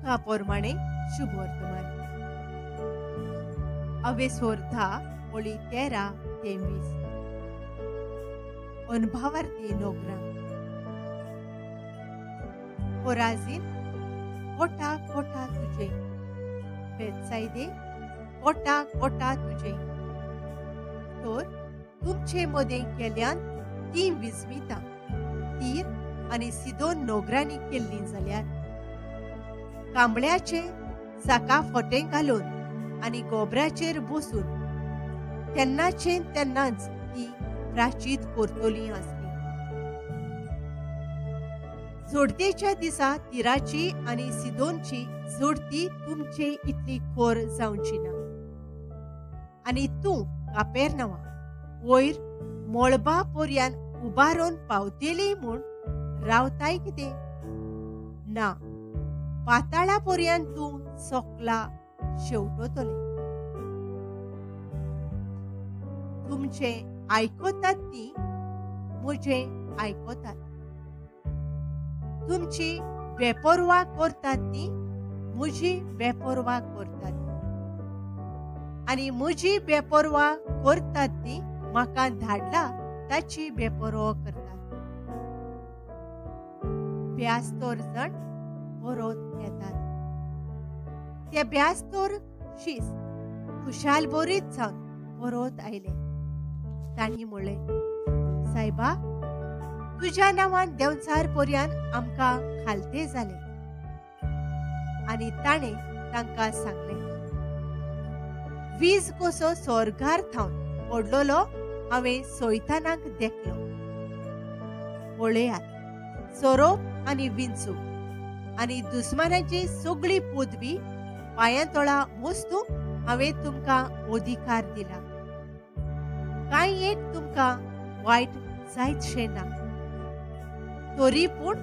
वाक्का पोरमाणे शुभ वर्तमान अवेसोर 10 ओळी 13 ते 20 अनुभवार्थी नोग्रा कोराझीन कोटा कोटा तुझे बेतसाइदे कोटा कोटा तुझे तर तुमचे मोदे केल्यान ती विस्मिता तीर आणि सिदोन नोगरांनी केल्ली जाल्यार कांबळ्याचे चाका फोटे घालून आणि गोबराचेर बसून तेन्नाच ती प्राचीत करतली आसली. जोडतेच्या दिसा तिराची आणि सिदोनची जोडती तुमचे इतली खोर जावची ना. आणि तूं कापेरनावा वयर मोळबा पोरयान उबारोन पावतेली म्हूण रावताय कितें ना. पाताळा पोरयान तूं सोकला शेवटोतले. तुमचे आयकोतात ती म्हजे आयकोतात. तुमची बेपरवा करतात ती म्हजी बेपरवा करतात. आणि म्हजी बेपरवा करतात ती म्हाका धाडला ताची बेपरवा करतात. ब्यास्तोर जण परत येतात. ते ब्यास्तोर शीस खुशाल बरीच जावन परत आयले. तांणी म्हणलें, सायबा तुज्या नांवान देंवचार पर्यान आमकां खालते जाले. आनी ताणें तांकां सांगलें, वीज कसो सोरगार थावन पडलोलो हांवें सैतानाक देखलो. पळयात सोरोप आनी विंचू आनी दुस्मानाची सगळी पदवी पांयातळा मोस्तू हांवें तुमकां अधिकार दिला. कांय एक तुमकां वायट जायतशें ना. तरी पूण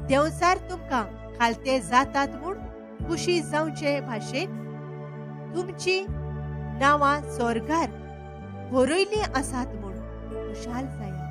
देंवचार तुमकां खालते जातात म्हूण खुशी जावचे भाशेन तुमची नांवां सोरगार बरयलीं आसात म्हूण खुशाल जाया.